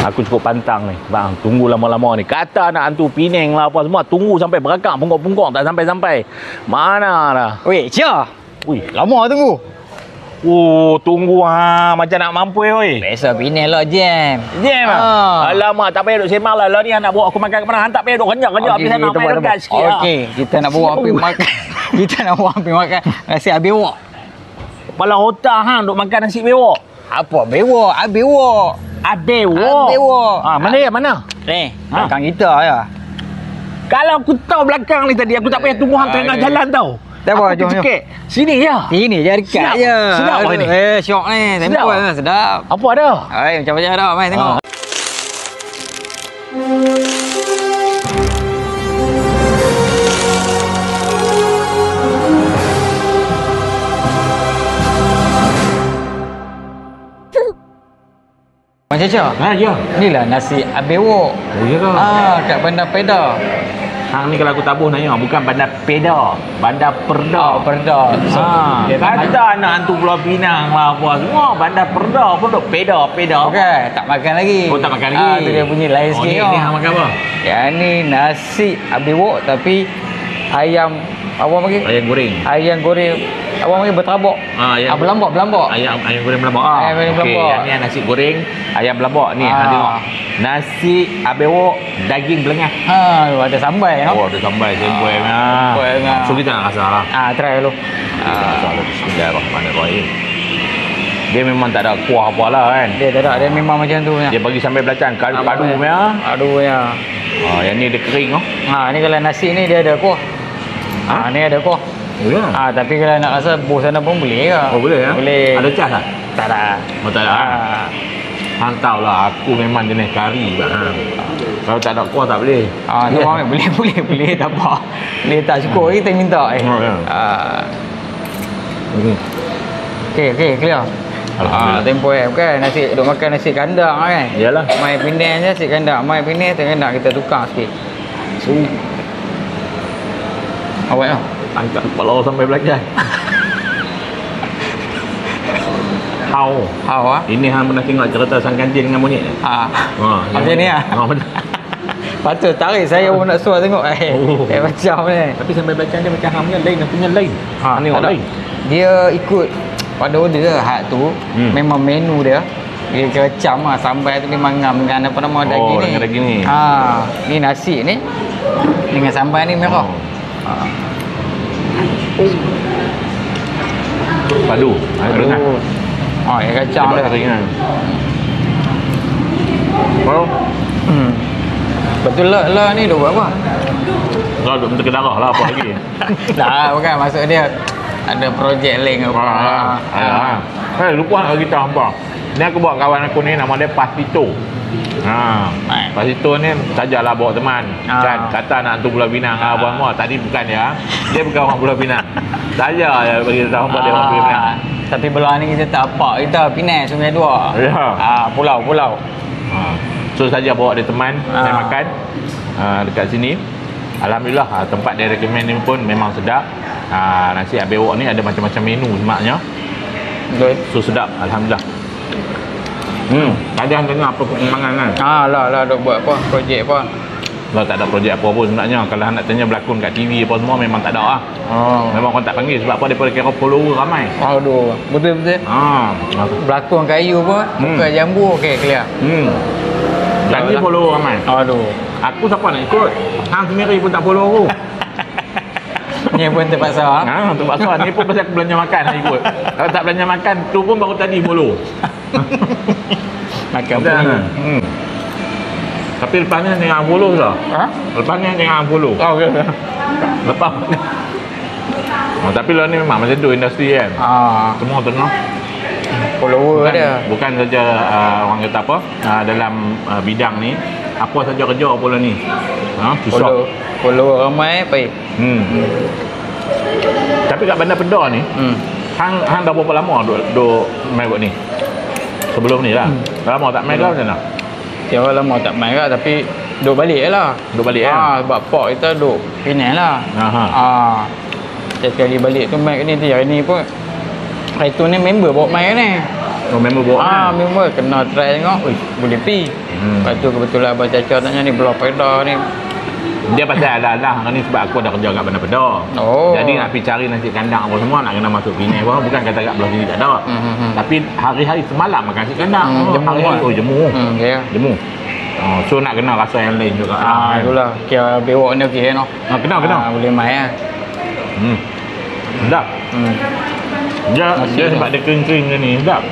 Aku cukup pantang ni. Bang, tunggu lama-lama ni. Kata nak hantu Penang lah apa semua. Tunggu sampai berakak pungkok-pungkok tak sampai-sampai. Mana dah? Weh, Cia. Ui, Lama tunggu. oh, tunggu macam nak mampu oi. Biasa Penang lah jam. Jam ah. Alamak, tak payah duk sembang lah. Lah ni nak bawa aku makan ke mana? Tak payah duk kenyap-kenyap habis nak main dekat sikit. Okey, kita nak bawa api makan. Kita nak bawa api makan nasi abewok. Kepala otak duk makan nasi bewok. Apa bewok? Abewok. Abewok. Mana ya? Mana? Ni, belakang kita ya. Kalau aku tahu belakang ni tadi, aku tak payah tunggu hang tengah jalan tau. Tak apa, aku jom. cekik. Sini ya. Sini je dekat je. Sedap apa ni? Syok ni. Tempoh sedap. Apa ada? Macam-macam dah. Mai tengok. Macam Caca? Ya. Inilah nasi abewok. Oh, ya ke? Kat Bandar Pedas. Hang ni kalau aku tabuh nanya, bukan Bandar Pedas, Bandar Perda. Pedas. Kata nak hantu Pulau Pinang lah apa semua. Bandar Perda pun duk Peda. Okey, tak makan lagi. Oh, tak makan lagi. Tu dia bunyi lain sikit. Ni hang makan apa? Yang ni nasi abewok tapi ayam apa panggil? Ayam goreng. Apa panggil bertabak? Belambak. Ayam goreng belambak. Ayam goreng belambak. Yang ni nasi goreng ayam belambak ni. Tengok. Nasi abewok daging belengah. Ada sambal Oh, ada sambal sempoi So kita nak rasa lah. Try dulu. Bismillahirrahmanirrahim. Dia memang tak ada kuah apa lah kan. Dia tak ada, dia memang macam tu. Dia bagi sambal belacan, padu punya. Padu ya. Yang ni dia kering oh. Ni kalau nasi ni dia ada kuah. Ni ada kuah. Oh ya. Tapi kalau nak rasa bos sana pun boleh ke? Oh boleh ya? Boleh. Ada cas tak? Tak ada. Oh tak ada. Hang tahu lah aku memang jenis kari bang. Kalau tak ada kuah tak boleh. Tu orang boleh tak apa. Boleh tak cukup kita minta Okey, clear. Tempoh bukan nasi duk makan nasi kandang kan. Iyalah. Mai Penang je nasi kandang. Mai Penang nak kita tukar sikit. Awak lah. Angkat kepala sampai belajar. How Ini hang pernah tengok cerita sang kancil dengan monyet? Macam ni lah. Patut tarik saya pun nak suruh tengok. Macam ni. Tapi sampai belajar dia macam hang punya lain, hang punya lain. Tengok lain. Dia ikut pada order hak tu. Memang menu dia. Dia kecam lah. Sambal tu memang ngam dengan apa nama daging ni. Dengan daging ni. Ni nasi ni. Dengan sambal ni merah. Padu. Yang kacang dia. Ringan. Betul lah ni dia buat apa? Kau duk mentera darah lah apa lagi. Tak, bukan. Maksud dia ada projek lain apa. Lupa nak kita hampa. Ni aku bawa kawan aku ni nama dia Pastito. Pastito ni sajalah bawa teman. Kan kata nak hantu Pulau Pinang apa semua. Tadi bukan ya. Dia bukan orang Pulau Pinang. Saja ya bagi tahu hampa dia orang Pulau Pinang. Tapi belah ni kita tak apa. Kita Penang Sungai Dua. Pulau. So saja bawa dia teman saya makan dekat sini. Alhamdulillah tempat dia recommend ni pun memang sedap. Nasi abewok ni ada macam-macam menu semaknya. So sedap alhamdulillah. Tadi hang tengok apa perkembangan kan? Lah dok buat apa projek apa. Lah tak ada projek apa pun sebenarnya. Kalau hang nak tanya berlakon kat TV apa semua memang tak ada lah. Memang orang tak panggil sebab apa daripada kira follower ramai. Aduh, betul. Berlakon kayu pun buka jambu okey clear. Lagi follower ramai. Aduh. Aku siapa nak ikut? Hang sendiri pun tak follow aku. Ni pun terpaksa. Terpaksa. Ni pun pasal aku belanja makan nak ikut. Kalau tak belanja makan, tu pun baru tadi follow. Makan pun. Tapi lepas ni jangan follow lah. Lepas ni jangan follow. Okey. Lepas ni. Tapi lah ni memang macam tu industri kan. Semua tengah. Follower dia. Bukan saja orang kata apa dalam bidang ni. Apa saja kerja pula ni. Susah. Follower ramai baik. Tapi kat Bandar Pedas ni, hang dah berapa lama duk main buat ni? Sebelum ni lah. Lama tak main ke macam mana? Dia lama tak main ke tapi duk balik lah. Duk balik sebab pak kita duk Penang lah. Sekali balik tu main kat ni. Hari ni pun hari tu ni member bawa main ni. Oh, memang bawa memang kena try tengok. Ui, boleh pi. Lepas tu kebetulan Abang Caca tanya ni belah peda ni. Dia pasal alah ni sebab aku dah kerja kat Bandar Pedah. Jadi nak pergi cari nasi kandang apa semua nak kena masuk Penang apa bukan kata kat belah sini tak ada. Tapi hari-hari semalam makan nasi kandang. Hari-hari jemu. Jemu. So nak kena rasa yang lain juga. Itulah. Kira bewok ni okey no. Kena. Boleh main Sedap. Dia sebab dia kering-kering ni sedap.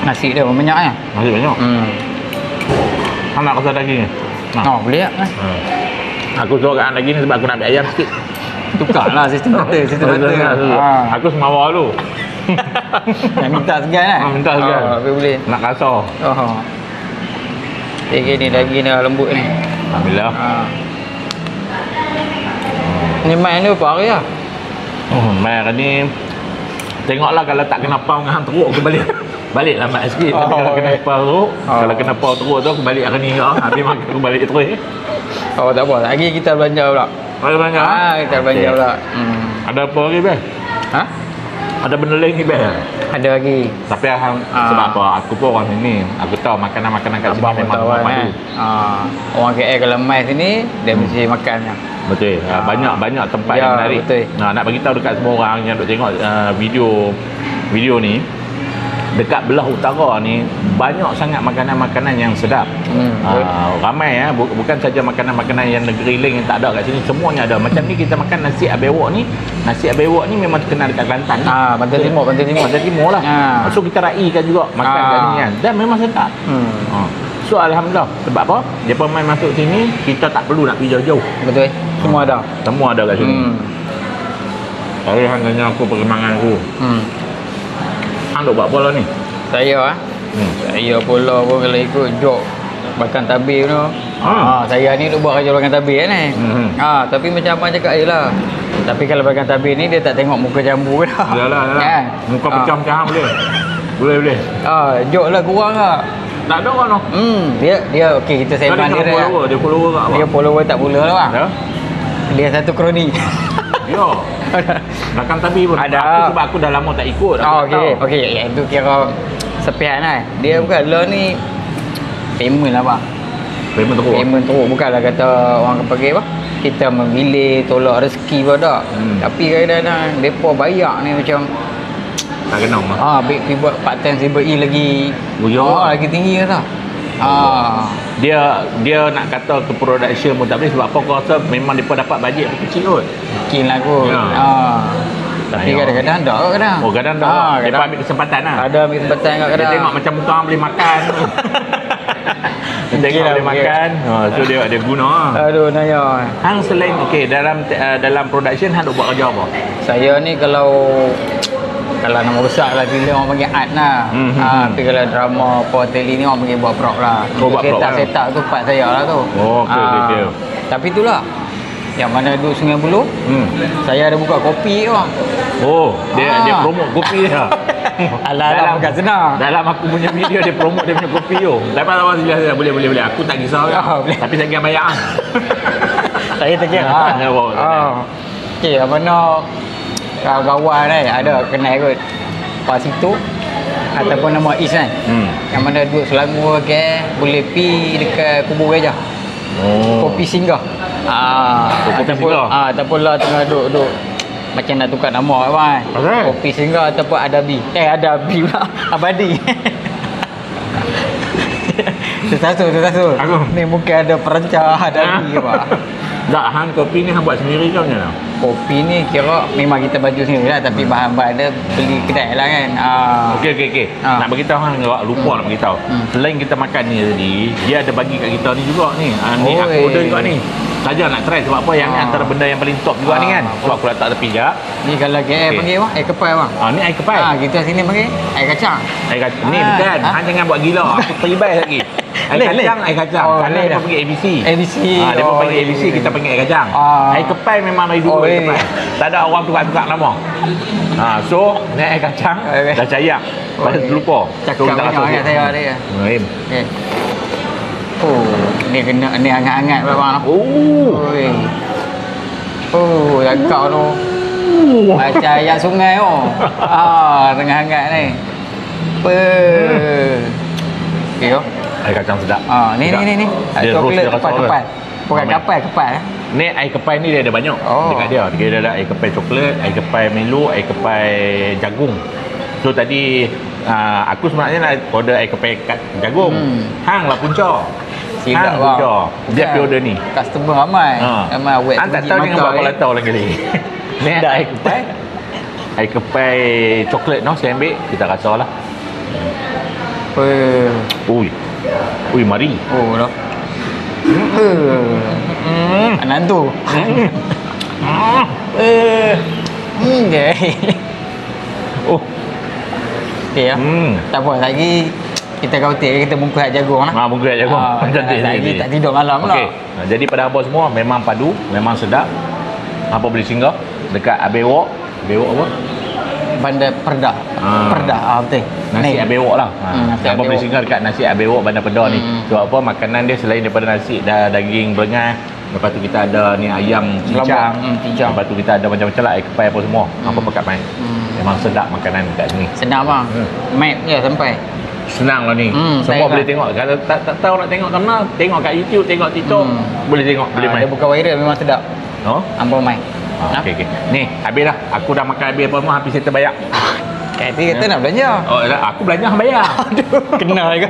Nasi dia banyak kan? Nasi banyak. Hang nak rasa daging ni? Boleh tak? Aku suruh kat lagi ni sebab aku nak ambil ayam sikit. Tukarlah sistem butter. Aku semawa dulu. Nak minta segan kan? Minta segan. Boleh. Nak kasar. Ni daging dah lembut ni. Alhamdulillah. Ni main ni berapa hari lah? Main ni tengoklah kalau tak kena pau dengan hang teruk aku balik. Balik lambat sikit. Tapi kalau kena pau teruk, kalau kena pau teruk tu aku balik hari ni ke. Habis makan aku balik terus. Tak apa. Lagi kita belanja pula. Ada belanja? Kita belanja pula. Ada apa lagi, Bel? Ada benda lain ni, Bel? Ada lagi. Tapi sebab apa? Aku pun orang sini. Aku tahu makanan-makanan kat sini memang padu. Orang KL kalau mai sini, dia mesti makannya. Betul. Banyak tempat yang menarik. Nak bagi tahu dekat semua orang yang duk tengok video ni, dekat belah utara ni banyak sangat makanan-makanan yang sedap. Ramai bukan saja makanan-makanan yang negeri lain yang tak ada kat sini, semuanya ada. Macam ni kita makan nasi abewok ni. Nasi abewok ni memang terkenal dekat Kelantan ni. Banten Timur lah. So kita raikan juga makan kat sini kan. Dan memang sedap. So alhamdulillah. Sebab apa? Dia pun main masuk sini, kita tak perlu nak pergi jauh-jauh. Betul. Semua ada. Semua ada kat sini. Kalau hang tanya aku perkembangan aku. Hang duk buat apa lah ni? Saya saya pula pun kalau ikut job bakar tabir tu. Saya ni duk buat kerja bakar tabir ni. Tapi macam abang cakap jelah. Tapi kalau bakar tabir ni dia tak tengok muka jambu dah. Yalah. Muka pecah-pecah hang boleh. Boleh. Job lah kurang lah. Tak ada orang tu. Dia okey kita sembang dia dah. Dia follower tak apa? Dia follower tak pula lah bang. Dia satu kroni. Ya. Belakang tabi pun ada. Aku sebab aku dah lama tak ikut. Okey. Itu kira sepihan lah. Dia bukan lo ni payment lah bang. Payment teruk. Bukanlah kata orang panggil apa? Kita memilih tolak rezeki pun tak. Tapi kadang-kadang mereka bayar ni macam tak kena mah. buat part time CBE lagi. Lagi tinggi ke tak? Dia nak kata ke production pun tak boleh sebab apa aku rasa memang depa dapat bajet kecil kot. Mungkin lah kot. Tapi kadang-kadang tak kadang. Kadang tak. Depa ambil kesempatan lah. Ada ambil kesempatan kat kadang. Dia tengok macam muka orang boleh makan. Dia tengok boleh makan. So dia guna. Aduh naya. Hang selain dalam production hang duk buat kerja apa? Saya ni kalau nama besar lah bila orang panggil art lah. Tapi kalau drama apa tele ni orang panggil buat prop lah. Setak tu part saya lah tu. Okey. Tapi itulah yang mana duduk Sungai Buloh, saya ada buka kopi bang. Dia promote kopi dia. Alah bukan senang. Dalam aku punya video dia promote dia punya kopi tu. Dapat awak jelas boleh. Aku tak kisah kan. Tapi saya kira bayar. Saya terkira. Okey, apa nak kawan-kawan ada kenal kot Pak Situ ataupun nama Is kan. Yang mana duduk Selangor ke boleh pi dekat kubur Gajah. Kopi singgah. Ataupun lah tengah duduk macam nak tukar nama kan. Kopi singgah ataupun Adabi. Adabi pula. Abadi. Tersasul. Ni mungkin ada perancah Adabi ke pak. Tak, hang kopi ni hang buat sendiri ke macam mana? Kopi ni kira memang kita baju sendiri lah. Tapi bahan-bahan dia beli kedai lah kan. Okey. Nak beritahu hang lupa nak beritahu. Selain kita makan ni tadi, dia ada bagi kat kita ni juga ni. Ni aku order juga ni. Saja nak try sebab apa yang ni antara benda yang paling top juga ni kan. So aku letak tepi jap. Ni kalau KL panggil apa? Air kepai bang. Ni air kepai. Kita sini panggil air kacang. Ni bukan. Hang jangan buat gila. Aku terlibat lagi. Air kacang. Sana dia panggil ABC. Dia pun panggil ABC, kita panggil air kacang. Air kepai memang dari dulu air kepai. Tak ada orang tukar-tukar nama. So, ni air kacang dah cayak. Lepas tu lupa. Cakap banyak saya dia. Ni kena ni hangat-hangat bang. Cakap tu. Macam ayat sungai tu. Tengah hangat ni. Okey kau. Air kacang sedap. Ni. Dia roast dia rasa Kapal. Bukan kapal. Ni air kepai ni dia ada banyak dekat dia. Dia ada air kepai coklat, air kepai Milo, air kepai jagung. So tadi aku sebenarnya nak order air kepai jagung. Hang lah punca. Silap punca. Dia pergi order ni. Customer ramai. Ramai awet. Hang tak tahu dengan berapa latau lagi ni. Ni ada air kepai. Air kepai coklat saya ambil, kita rasa lah. Ui, mari. Dah. Anak tu. Okey ya. Tak apa, lagi kita kau kita bungkus hak jagung lah. Bungkus hak jagung. Cantik lagi tak tidur malam pula. Okey. Jadi pada abang semua memang padu, memang sedap. Apa boleh singgah dekat Abewok. Abewok apa? Bandar Perda. Betul. Nasi Abewok lah. Apa boleh singgah dekat nasi Abewok Bandar Perda ni. Sebab apa, makanan dia selain daripada nasi daging berengai, lepas tu kita ada ni ayam cincang, lepas tu kita ada macam-macam lah, air kepai apa semua. Apa pekat main. Memang sedap makanan dekat sini. Senang bang. Map je sampai. Senang lah ni. Semua boleh tengok. Kalau tak tahu nak tengok kat mana, tengok kat YouTube, tengok TikTok, boleh tengok, boleh main. Dia bukan viral, memang sedap. Ambil main. Okey. Ni, habis dah. Aku dah makan habis apa semua, habis saya terbayar. Tapi kata nak belanja. Aku belanja, hang bayar. Aduh, kena juga.